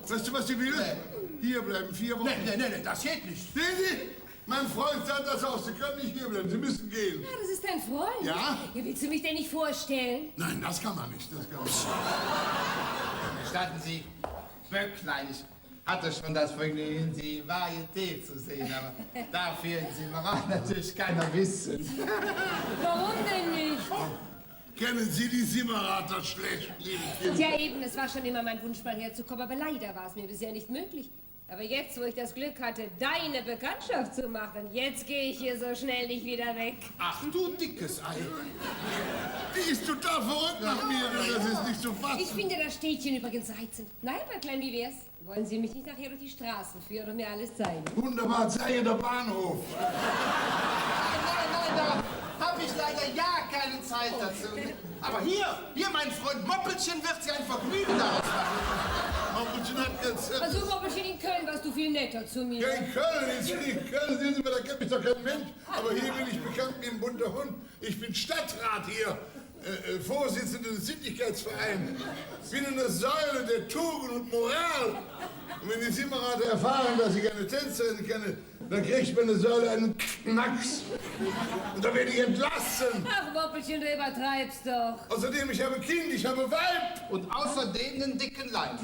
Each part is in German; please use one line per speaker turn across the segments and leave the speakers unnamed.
Weißt du, was sie will? Hier bleiben, 4 Wochen.
Nee, das geht nicht.
Sehen Sie? Mein Freund sagt das auch. Sie können nicht hier bleiben. Sie müssen gehen.
Ja, das ist dein Freund.
Ja?
Ja, willst du mich denn nicht vorstellen?
Nein, das kann man nicht. Das kann man nicht.
Gestatten Sie, Böcklein, ich hatte schon das Vergnügen, die Varieté zu sehen, aber dafür in Simmerat natürlich keiner wissen.
Warum denn nicht?
Kennen Sie die Simmerater schlecht, liebe Kinder?
Ja, eben, es war schon immer mein Wunsch, mal herzukommen, aber leider war es mir bisher nicht möglich. Aber jetzt, wo ich das Glück hatte, deine Bekanntschaft zu machen, jetzt gehe ich hier so schnell nicht wieder weg.
Ach du dickes Ei.
Die ist total verrückt nach mir. Das ist nicht zu fassen.
Ich finde das Städtchen übrigens reizend. Nein, Böcklein, wie wär's? Wollen Sie mich nicht nachher durch die Straßen führen und mir alles zeigen?
Wunderbar, zeige der Bahnhof.
Nein, da habe ich leider ja keine Zeit dazu. Aber hier, mein Freund Moppelchen wird Sie ein Vergnügen daraus machen.
Moppelchen hat jetzt...
Also, Moppelchen, in Köln warst du viel netter zu mir.
Ja, in Köln, sehen Sie mal, da kennt mich doch kein Mensch. Aber hier bin ich bekannt wie ein bunter Hund. Ich bin Stadtrat hier, Vorsitzender des Sittlichkeitsvereins. Bin eine Säule der Tugend und Moral. Und wenn die Simmerater erfahren, dass ich eine Tänzerin kenne, dann kriegt meine Säule einen Knacks. Und dann werde ich entlassen.
Ach, Moppelchen, du übertreibst doch.
Außerdem, ich habe Kind, ich habe Weib.
Und außerdem einen dicken Leib.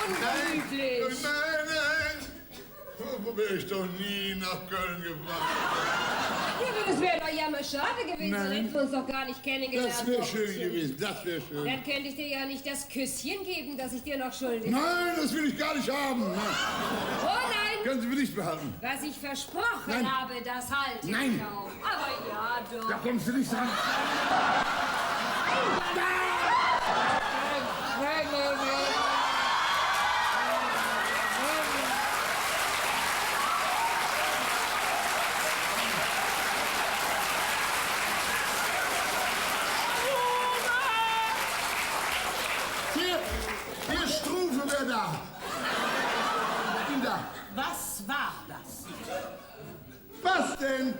Ungemütlich.
Nein. Wo wäre ich doch nie nach Köln gefahren?
Ja, aber das wäre doch ja mal schade gewesen,
Nein.
dann hätten wir uns doch gar nicht kennengelernt.
Das wäre schön
Moppelchen.
gewesen, das wäre schön.
Dann könnte ich dir ja nicht das Küsschen geben, das ich dir noch schuldig bin.
Nein, das will ich gar nicht haben. Nein.
Oh nein!
Können Sie mir nicht behalten.
Was ich versprochen
Nein.
habe, das halte ich
Nein.
auch. Aber ja, doch.
Da kommst du nicht ran. Hier Strufe wer da. Ihn da.
Was war das?
Was denn?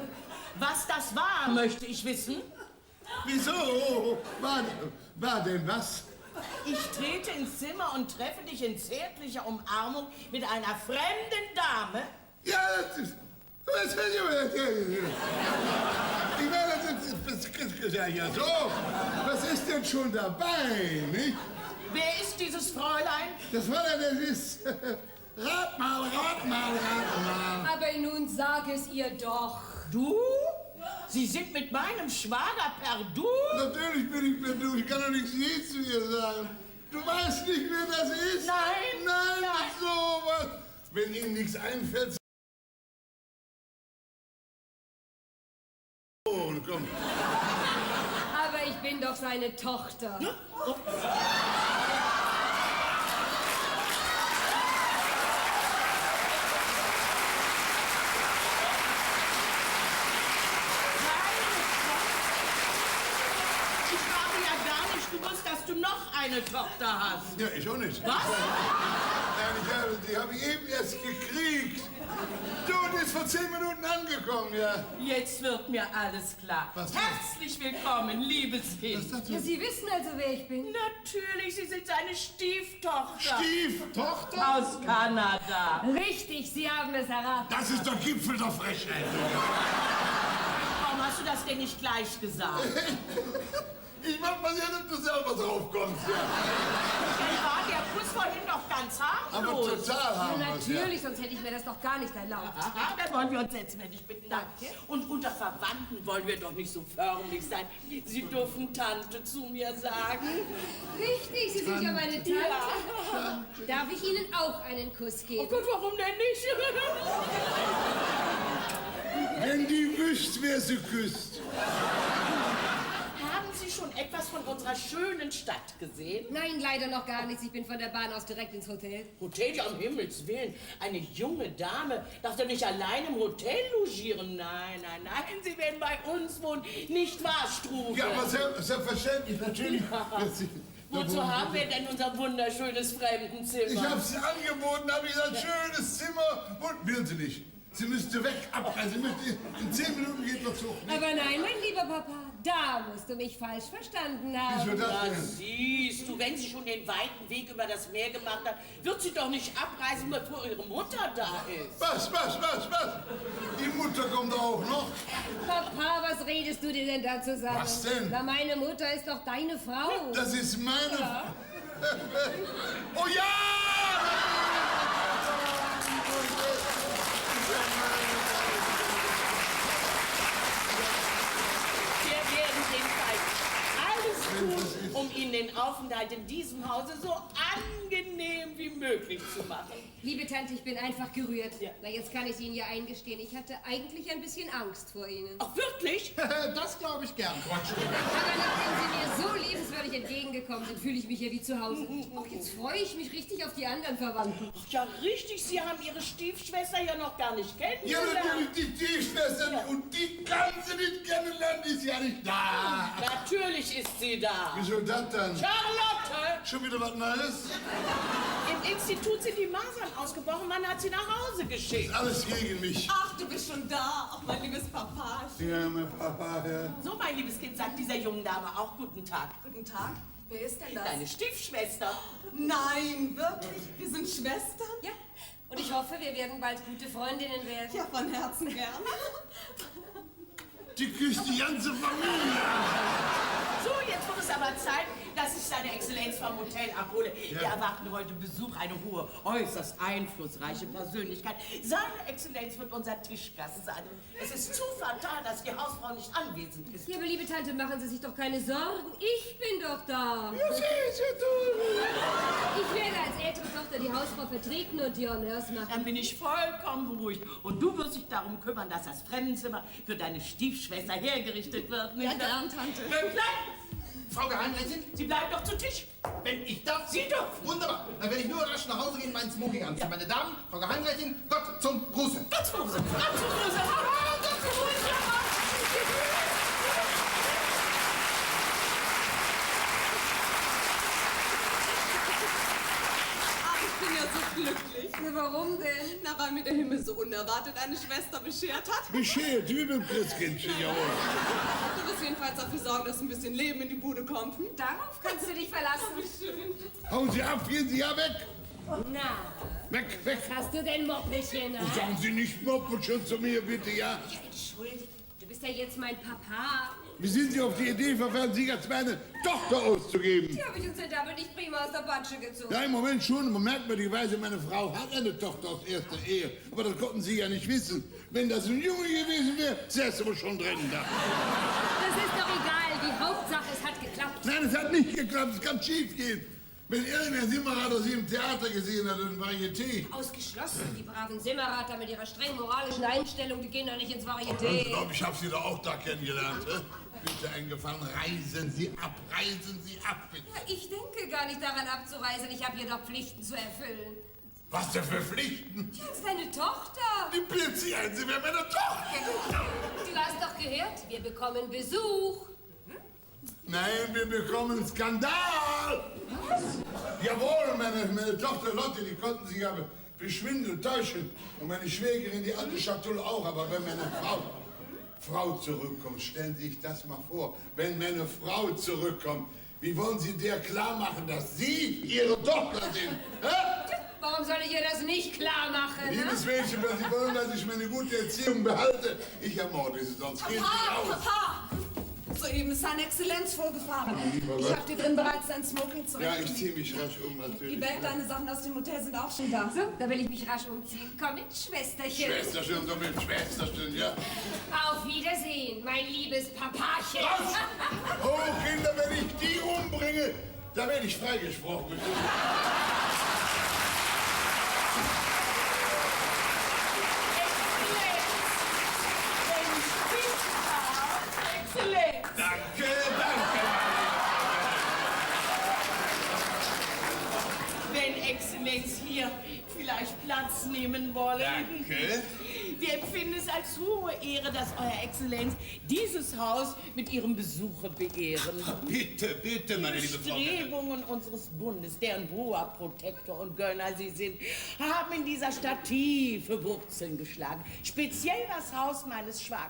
Was das war, möchte ich wissen.
Wieso? War denn was?
Ich trete ins Zimmer und treffe dich in zärtlicher Umarmung mit einer fremden Dame.
Ja, das ist... Ich meine, das ist ja so. Was ist denn schon dabei, nicht?
Wer ist dieses Fräulein?
Das war ja, das ist... Rat mal.
Aber nun sag es ihr doch.
Du? Sie sind mit meinem Schwager per Du?
Natürlich bin ich per Du. Ich kann doch nichts je zu ihr sagen. Du weißt nicht, wer das ist?
Nein.
Nein, sowas. Wenn Ihnen nichts einfällt... Oh, komm.
Aber ich bin doch seine Tochter.
Ich habe ja gar nicht gewusst, dass du noch eine Tochter hast.
Ja, ich auch nicht.
Was?
Nein, die habe ich eben erst gekriegt. Du, die ist vor 10 Minuten angekommen, ja.
Jetzt wird mir alles klar.
Was denn?
Herzlich willkommen, liebes Kind.
Ja, Sie wissen also, wer ich bin.
Natürlich, Sie sind seine Stieftochter.
Stieftochter?
Aus Kanada.
Richtig, Sie haben es erraten.
Das ist der Gipfel der Frechheit.
Warum hast du das denn nicht gleich gesagt?
Ich mach mal sehen, ob du selber drauf kommst, ja.
Dann war der Kuss vorhin doch ganz
Aber
harmlos.
total
Ja,
harmlos, ja.
natürlich, sonst hätte ich mir das doch gar nicht erlaubt.
Aha, dann wollen wir uns setzen, wenn ich bitten darf.
Danke.
Und unter Verwandten wollen wir doch nicht so förmlich sein. Sie dürfen Tante zu mir sagen.
Richtig, Sie sind ja meine Tante.
Ja.
Darf ich Ihnen auch einen Kuss
Oh
geben?
Gott, warum denn nicht?
Wenn die wüsst, wer sie küsst.
Haben Sie schon etwas von unserer schönen Stadt gesehen?
Nein, leider noch gar nichts. Ich bin von der Bahn aus direkt ins Hotel.
Hotel, ja, um Himmels Willen. Eine junge Dame darf doch nicht allein im Hotel logieren. Nein, Sie werden bei uns wohnen. Nicht wahr, Struve?
Ja, aber selbstverständlich, natürlich.
Wozu haben wir denn unser wunderschönes Fremdenzimmer?
Ich hab's angeboten, habe ich gesagt, schönes Zimmer. Und will sie nicht. Sie müsste weg, abreisen. Sie müsste, in 10 Minuten geht der Zug. Nicht?
Aber nein, mein lieber Papa, da musst du mich falsch verstanden haben.
Wieso das
Na,
denn?
siehst du, wenn sie schon den weiten Weg über das Meer gemacht hat, wird sie doch nicht abreisen, bevor ihre Mutter da ist.
Was? Die Mutter kommt auch noch.
Papa, was redest du dir denn da zusammen?
Was denn?
Na, meine Mutter ist doch deine Frau.
Das ist meine...
Ja.
Oh ja!
Wir werden jedenfalls alles tun, um Ihnen den Aufenthalt in diesem Hause so angenehm wie möglich zu machen.
Liebe Tante, ich bin einfach gerührt.
Ja.
Na, jetzt kann ich es Ihnen ja eingestehen. Ich hatte eigentlich ein bisschen Angst vor Ihnen.
Ach, wirklich?
Das glaube ich gern.
Aber nachdem Sie mir so liebenswürdig entgegengekommen sind, fühle ich mich hier wie zu Hause. Auch jetzt freue ich mich richtig auf die anderen Verwandten.
Ach ja, richtig, Sie haben Ihre Stiefschwester ja noch gar nicht
Ja,
kennengelernt.
natürlich die Stiefschwester.
Ja.
Und die kann sie nicht kennenlernen, die ist ja nicht da.
Natürlich ist sie da.
Wieso das dann?
Charlotte!
Schon wieder was Neues?
Im Institut sind die Masern ausgebrochen, man hat sie nach Hause geschickt.
Alles gegen mich.
Ach, du bist schon da. Ach, mein liebes Papachen.
Ja, mein Papa, ja.
So, mein liebes Kind, sagt dieser jungen Dame auch guten Tag.
Guten Tag. Wer ist denn das?
Deine Stiefschwester.
Nein, wirklich? Wir sind Schwestern?
Ja, und ich hoffe, wir werden bald gute Freundinnen werden.
Ja, von Herzen gerne.
Die küsst die ganze Familie.
So, jetzt wird es aber Zeit, dass ich seine Exzellenz vom Hotel abhole. Wir erwarten heute Besuch, eine hohe, äußerst einflussreiche Persönlichkeit. Seine Exzellenz wird unser Tischgast sein. Es ist zu fatal, dass die Hausfrau nicht anwesend ist.
Ja, aber liebe Tante, machen Sie sich doch keine Sorgen. Ich bin doch da.
Ja, sie ist ja toll.
Ich werde als ältere Tochter die Hausfrau vertreten und die Honneurs machen.
Dann bin ich vollkommen beruhigt. Und du wirst dich darum kümmern, dass das Fremdenzimmer für deine Stiefschwester hergerichtet wird.
Ja, gern, Tante.
Bleib!
Frau Geheimrätin,
Sie bleibt doch zu Tisch.
wenn ich darf.
Sie dürfen.
Wunderbar. Dann werde ich nur rasch nach Hause gehen, meinen Smoking anziehen. Meine Damen, Frau Geheimrätin, Gott zum Gruße.
Gott zum Gruße. Gott zum Gruße. Gott zum Gruße.
Ach, ich bin ja so glücklich.
Na, warum denn?
Na, weil mir der Himmel so unerwartet eine Schwester beschert hat.
Beschert, wie beim Christkindchen, jawohl.
Du wirst jedenfalls dafür sorgen, dass ein bisschen Leben in die Bude kommt. Hm?
Darauf kannst du dich verlassen.
Wie schön.
Hauen Sie ab, gehen Sie ja weg.
Na,
Weg, weg.
was hast du denn, Moppelchen?
Und sagen Sie nicht Moppel schon zu mir, bitte, ja?
Ja, entschuldige, du bist ja jetzt mein Papa.
Wie sind Sie auf die Idee verfahren, Sie als meine Tochter auszugeben?
Die habe ich uns denn damit nicht prima aus der Patsche gezogen.
Ja, im Moment schon. Man merkt merkwürdigerweise, meine Frau hat eine Tochter aus erster Ehe. Aber das konnten Sie ja nicht wissen. Wenn das ein Junge gewesen wäre, säße aber schon drin da.
Das ist doch egal, die Hauptsache, es hat geklappt.
Nein, es hat nicht geklappt. Es kann schief gehen. Wenn irgendein Simmerater Sie im Theater gesehen hat, in Varieté.
Ausgeschlossen, die braven Simmerater mit ihrer streng moralischen Einstellung, die gehen doch nicht ins
Ich
Varieté.
glaube, ich habe Sie doch auch da kennengelernt. Hä? Bitte einen Gefallen, reisen Sie ab, bitte.
Ja, ich denke gar nicht daran abzureisen, ich habe hier doch Pflichten zu erfüllen.
Was denn für Pflichten?
Ja, ist deine Tochter.
Die bildet Sie ein, Sie wäre meine Tochter.
Du hast doch gehört, wir bekommen Besuch.
Nein, wir bekommen Skandal. Was? Jawohl, meine Tochter Lotte, die konnten sich aber beschwindeln, täuschen. Und meine Schwägerin, die alte Schatulle auch. Aber wenn meine Frau zurückkommt, stellen Sie sich das mal vor. Wenn meine Frau zurückkommt, wie wollen Sie der klar machen, dass Sie Ihre Tochter sind? Hä?
Warum soll ich ihr das nicht klar machen? Ne?
Liebes Mädchen, wenn Sie wollen, dass ich meine gute Erziehung behalte, ich ermorde Sie, sonst geht Sie
Papa,
aus.
Papa! Soeben ist seine Exzellenz vorgefahren. Ich habe dir drin bereits dein Smoking
Ja, ich
zurechtgelegt.
ziehe mich rasch um, natürlich.
Die Welt, deine Sachen aus dem Hotel sind auch schon da.
So, da will ich mich rasch umziehen. Komm mit, Schwesterchen.
Schwesterchen, so mit Schwesterchen, ja.
Auf Wiedersehen, mein liebes Papachen.
Was? Oh, Kinder, wenn ich die umbringe, da werde ich freigesprochen.
Exzellenz!
Danke, danke.
Wenn Exzellenz hier vielleicht Platz nehmen wollen.
Danke.
Wir Wir empfinden es als hohe Ehre, dass Euer Exzellenz dieses Haus mit Ihrem Besuche beehren.
Bitte, bitte, meine liebe Frau.
Die Bestrebungen unseres Bundes, deren hoher Protektor und Gönner Sie sind, haben in dieser Stadt tiefe Wurzeln geschlagen. Speziell das Haus meines Schwagers